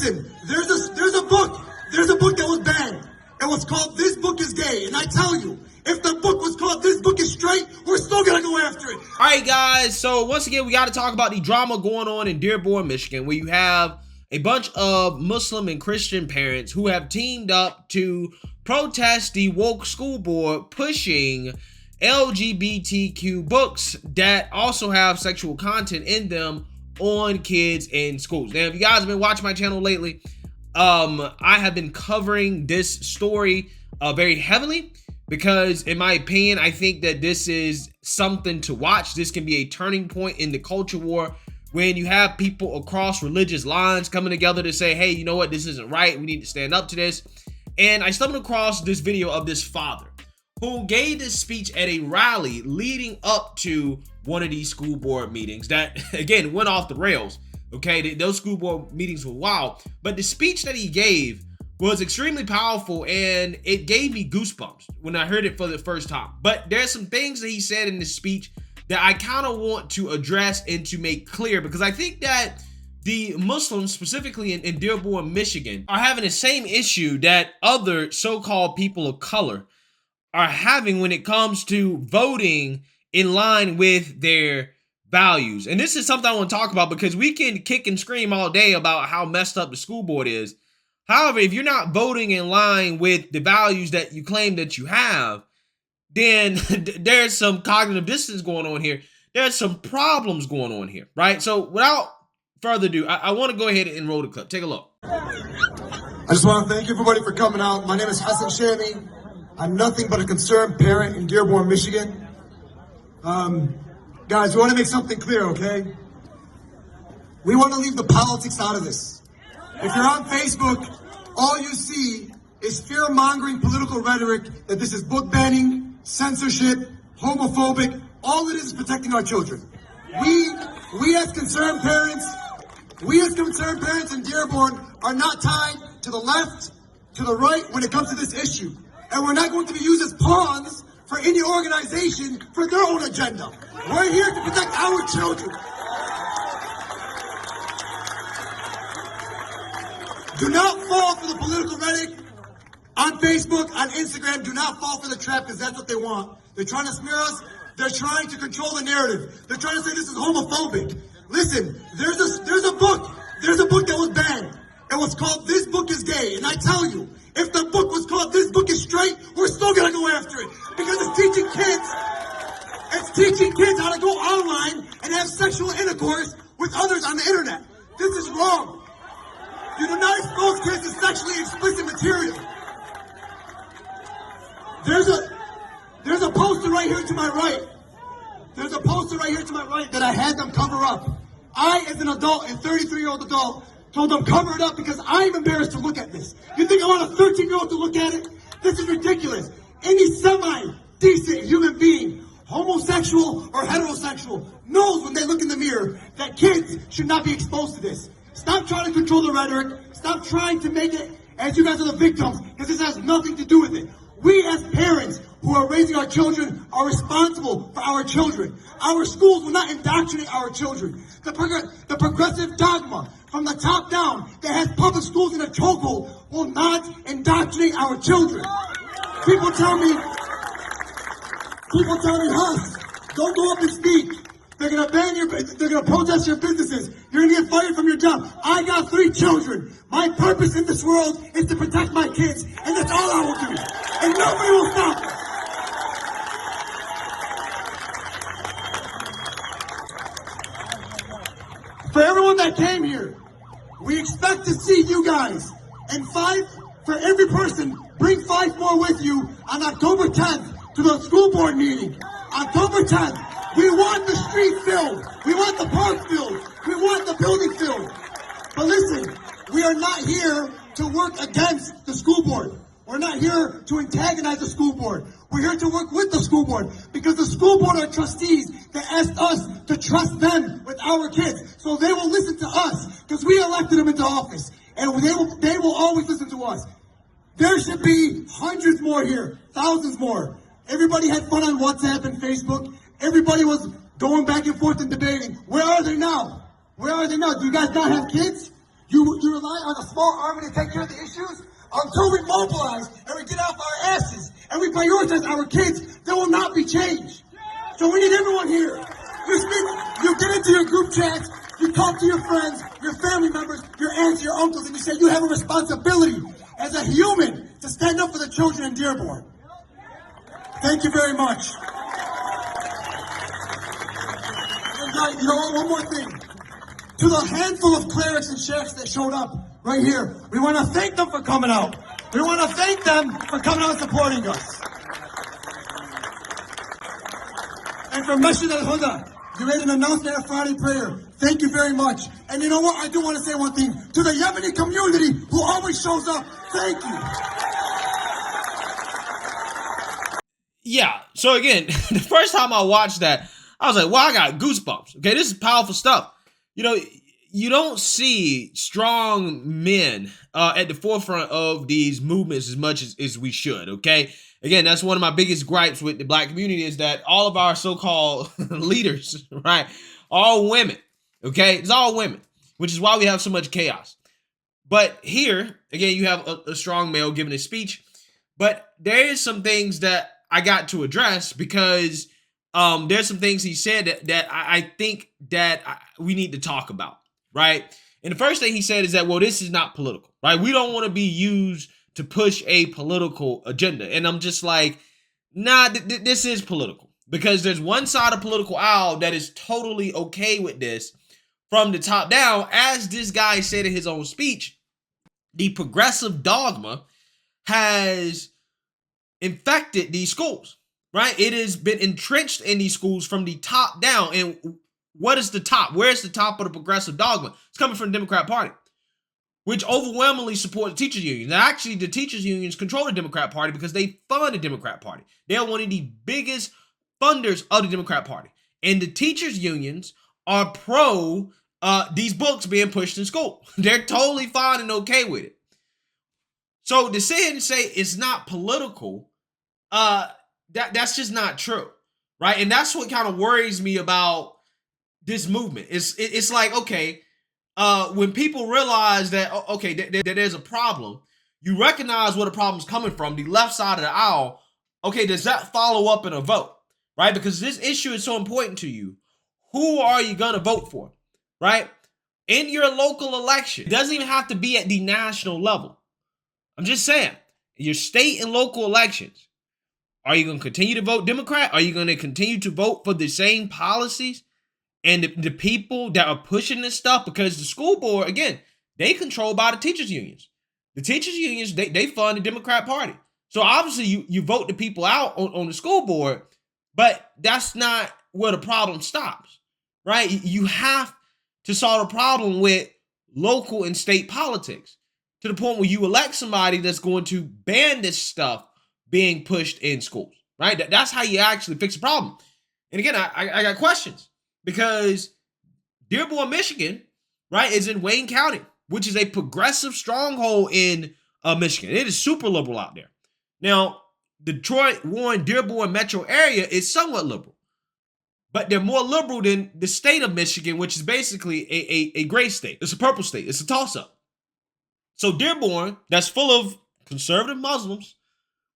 Listen, there's a book that was banned. It was called This Book is Gay. And I tell you, if the book was called This Book is Straight, we're still gonna go after it. All right, guys. So once again, we got to talk about the drama going on in Dearborn, Michigan, where you have a bunch of Muslim and Christian parents who have teamed up to protest the woke school board pushing LGBTQ books that also have sexual content in them on kids in schools. Now, if you guys have been watching my channel lately, I have been covering this story very heavily because, in my opinion, I think that this is something to watch. This can be a turning point in the culture war when you have people across religious lines coming together to say, hey, you know what, this isn't right. We need to stand up to this. And I stumbled across this video of this father who gave this speech at a rally leading up to one of these school board meetings that, again, went off the rails. Okay, those school board meetings were wild. But the speech that he gave was extremely powerful, and it gave me goosebumps when I heard it for the first time. But there's some things that he said in this speech that I kind of want to address and to make clear, because I think that the Muslims, specifically in Dearborn, Michigan, are having the same issue that other so-called people of color are having when it comes to voting in line with their values. And this is something I want to talk about because we can kick and scream all day about how messed up the school board is. However, if you're not voting in line with the values that you claim that you have, then there's some cognitive dissonance going on here. There's some problems going on here, right? So without further ado, I want to go ahead and roll the clip. Take a look. I just want to thank everybody for coming out. My name is Hassan Shami. I'm nothing but a concerned parent in Dearborn, Michigan. Guys, we want to make something clear, okay? We want to leave the politics out of this. If you're on Facebook, all you see is fear-mongering political rhetoric that this is book banning, censorship, homophobic. All it is protecting our children. We as concerned parents in Dearborn are not tied to the left, to the right when it comes to this issue. And we're not going to be used as pawns for any organization for their own agenda. We're here to protect our children. Do not fall for the political rhetoric on Facebook, on Instagram. Do not fall for the trap, because that's what they want. They're trying to smear us. They're trying to control the narrative. They're trying to say this is homophobic. Listen, there's a book that was banned. It was called This Book is Gay. And I tell you, if the book was called This Book is Straight, we're still gonna go after it. Because it's teaching kids how to go online and have sexual intercourse with others on the internet. This is wrong. You do not expose kids to sexually explicit material. There's a poster right here to my right. There's a poster right here to my right that I had them cover up. I, as an adult, a 33-year-old adult, told them cover it up because I'm embarrassed to look at this. You think I want a 13-year-old to look at it? This is ridiculous. Any semi-decent human being, homosexual or heterosexual, knows when they look in the mirror that kids should not be exposed to this. Stop trying to control the rhetoric. Stop trying to make it as you guys are the victims, because this has nothing to do with it. We as parents who are raising our children are responsible for our children. Our schools will not indoctrinate our children. The progressive dogma from the top down that has public schools in a chokehold will not indoctrinate our children. People tell me, hush, don't go up and speak. They're gonna protest your businesses. You're gonna get fired from your job. I got 3 children. My purpose in this world is to protect my kids, and that's all I will do. And nobody will stop us. For everyone that came here, we expect to see you guys. And 5, for every person, bring 5 more with you on October 10th to the school board meeting. October 10th. We want the street filled. We want the park filled. We want the building filled. But listen, we are not here to work against the school board. We're not here to antagonize the school board. We're here to work with the school board, because the school board are trustees that asked us to trust them with our kids. So they will listen to us, because we elected them into office. And they will always listen to us. There should be hundreds more here, thousands more. Everybody had fun on WhatsApp and Facebook. Everybody was going back and forth and debating. Where are they now? Where are they now? Do you guys not have kids? You rely on a small army to take care of the issues? Until we mobilize and we get off our asses and we prioritize our kids, there will not be change. So we need everyone here. You get into your group chats, you talk to your friends, your family members, your aunts, your uncles, and you say you have a responsibility as a human to stand up for the children in Dearborn. Thank you very much. And guys, you know what? One more thing. To the handful of clerics and sheriffs that showed up right here, we want to thank them for coming out. We want to thank them for coming out and supporting us. And for Masjid al-Huda, you made an announcement at Friday prayer. Thank you very much. And you know what? I do want to say one thing. To the Yemeni community who always shows up, thank you. Yeah, so again, the first time I watched that, I was like, well, I got goosebumps. Okay, this is powerful stuff. You know, you don't see strong men at the forefront of these movements as much as we should, okay? Again, that's one of my biggest gripes with the black community is that all of our so-called leaders, right, are all women, okay? It's all women, which is why we have so much chaos. But here, again, you have a strong male giving a speech, but there is some things that I got to address because there's some things he said that I think that we need to talk about, right? And the first thing he said is that, well, this is not political, right? We don't want to be used to push a political agenda. And I'm just like, nah, this is political because there's one side of political aisle that is totally okay with this from the top down. As this guy said in his own speech, the progressive dogma has infected these schools, right? It has been entrenched in these schools from the top down. And what is the top? Where's the top of the progressive dogma? It's coming from the Democrat Party, which overwhelmingly support the teachers unions. Now, actually, the teachers unions control the Democrat Party because they fund the Democrat Party. They are one of the biggest funders of the Democrat Party. And the teachers unions are pro these books being pushed in school. They're totally fine and okay with it. So to sit here and say it's not political, that's just not true, right? And that's what kind of worries me about this movement. It's like, okay, when people realize that, okay, that there's a problem, you recognize where the problem's coming from, the left side of the aisle. Okay, does that follow up in a vote, right? Because this issue is so important to you. Who are you going to vote for, right? In your local election, it doesn't even have to be at the national level. I'm just saying, your state and local elections, are you going to continue to vote Democrat? Are you going to continue to vote for the same policies and the people that are pushing this stuff? Because the school board, again, they controlled by the teachers unions. The teachers unions, they fund the Democrat Party. So obviously you vote the people out on the school board, but that's not where the problem stops, right? You have to solve the problem with local and state politics to the point where you elect somebody that's going to ban this stuff being pushed in schools, right? That's how you actually fix the problem. And again, I got questions because Dearborn, Michigan, right, is in Wayne County, which is a progressive stronghold in Michigan. It is super liberal out there. Now, Detroit, Warren, Dearborn metro area is somewhat liberal, but they're more liberal than the state of Michigan, which is basically a gray state. It's a purple state. It's a toss-up. So Dearborn, that's full of conservative Muslims,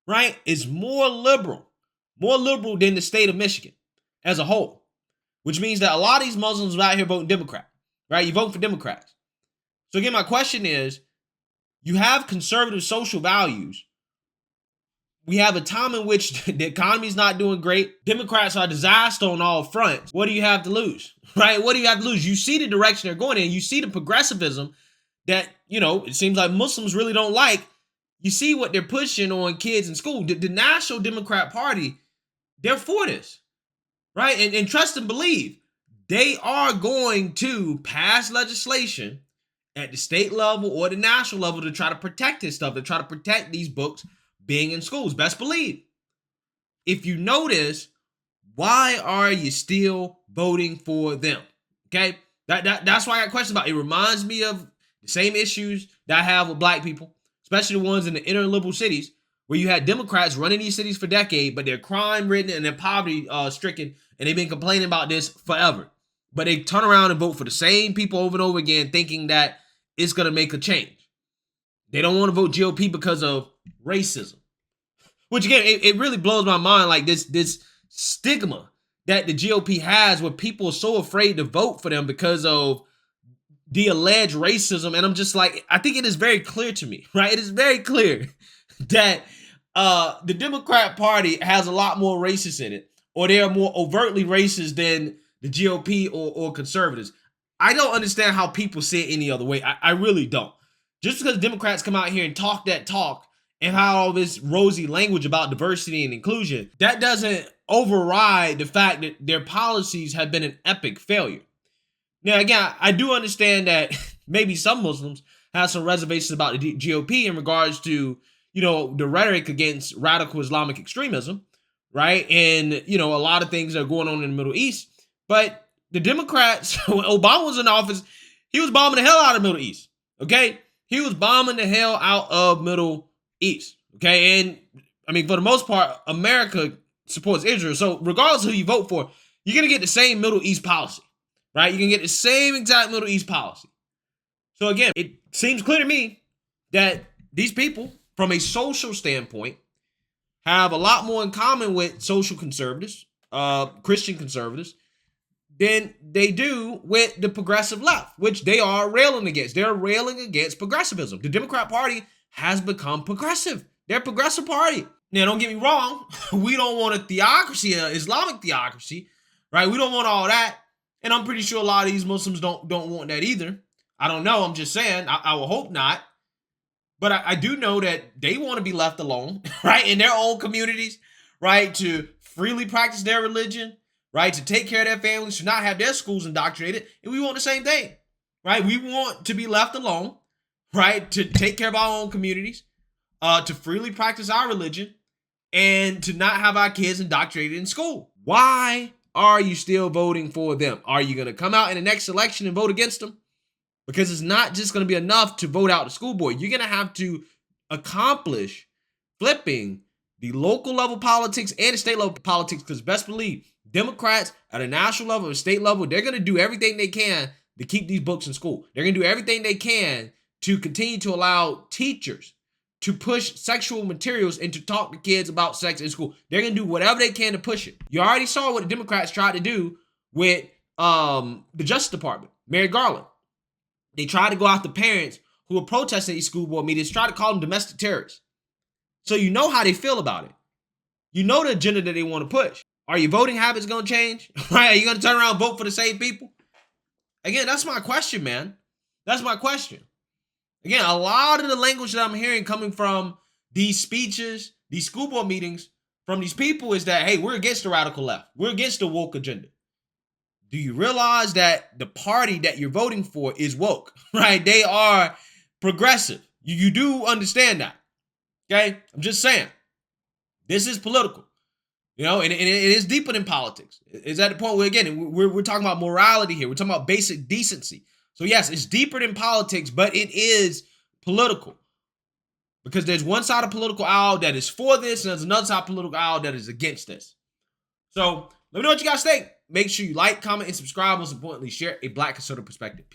right, is more liberal than the state of Michigan as a whole, which means that a lot of these Muslims are out here voting Democrat, right? You vote for Democrats. So again, my question is, you have conservative social values. We have a time in which the economy is not doing great. Democrats are a disaster on all fronts. What do you have to lose, right? What do you have to lose? You see the direction they're going in. You see the progressivism that, you know, it seems like Muslims really don't like. You see what they're pushing on kids in school. The National Democrat Party, they're for this, right? And trust and believe, they are going to pass legislation at the state level or the national level to try to protect this stuff, to try to protect these books being in schools. Best believe. If you notice, why are you still voting for them? Okay? That's why I got questions about it. It reminds me of the same issues that I have with black people, especially the ones in the inner liberal cities, where you had Democrats running these cities for decades, but they're crime-ridden and they're poverty-stricken, and they've been complaining about this forever. But they turn around and vote for the same people over and over again, thinking that it's going to make a change. They don't want to vote GOP because of racism. Which again, it really blows my mind, like this stigma that the GOP has where people are so afraid to vote for them because of the alleged racism. And I'm just like, I think it is very clear to me, right? It is very clear that the Democrat Party has a lot more racists in it, or they are more overtly racist than the GOP or conservatives. I don't understand how people see it any other way. I really don't. Just because Democrats come out here and talk that talk and have all this rosy language about diversity and inclusion, that doesn't override the fact that their policies have been an epic failure. Now, again, I do understand that maybe some Muslims have some reservations about the GOP in regards to, the rhetoric against radical Islamic extremism, right? And, a lot of things that are going on in the Middle East. But the Democrats, when Obama was in office, he was bombing the hell out of the Middle East, okay? He was bombing the hell out of Middle East, okay? And, I mean, for the most part, America supports Israel. So regardless of who you vote for, you're going to get the same Middle East policy, right? You can get the same exact Middle East policy. So again, it seems clear to me that these people, from a social standpoint, have a lot more in common with social conservatives, Christian conservatives, than they do with the progressive left, which they are railing against. They're railing against progressivism. The Democrat Party has become progressive. They're a progressive party. Now, don't get me wrong. We don't want a theocracy, an Islamic theocracy, right? We don't want all that. And I'm pretty sure a lot of these Muslims don't want that either. I don't know. I'm just saying. I will hope not. But I do know that they want to be left alone, right? In their own communities, right? To freely practice their religion, right? To take care of their families, to not have their schools indoctrinated. And we want the same thing, right? We want to be left alone, right? To take care of our own communities, to freely practice our religion, and to not have our kids indoctrinated in school. Why are you still voting for them? Are you going to come out in the next election and vote against them? Because it's not just going to be enough to vote out the school board. You're going to have to accomplish flipping the local level politics and the state level politics, because best believe Democrats at a national level and state level, they're going to do everything they can to keep these books in school. They're going to do everything they can to continue to allow teachers to push sexual materials and to talk to kids about sex in school. They're going to do whatever they can to push it. You already saw what the Democrats tried to do with the Justice Department, Merrick Garland. They tried to go after parents who were protesting these school board meetings, try to call them domestic terrorists. So you know how they feel about it. You know the agenda that they want to push. Are your voting habits going to change? Right? Are you going to turn around and vote for the same people? Again, that's my question, man. That's my question. Again, a lot of the language that I'm hearing coming from these speeches, these school board meetings, from these people is that, hey, we're against the radical left. We're against the woke agenda. Do you realize that the party that you're voting for is woke, right? They are progressive. You do understand that, okay? I'm just saying. This is political, and it is deeper than politics. It's at the point where, again, we're talking about morality here. We're talking about basic decency. So, yes, it's deeper than politics, but it is political. Because there's one side of political aisle that is for this, and there's another side of political aisle that is against this. So, let me know what you guys think. Make sure you like, comment, and subscribe. Most importantly, share a Black conservative perspective. Peace.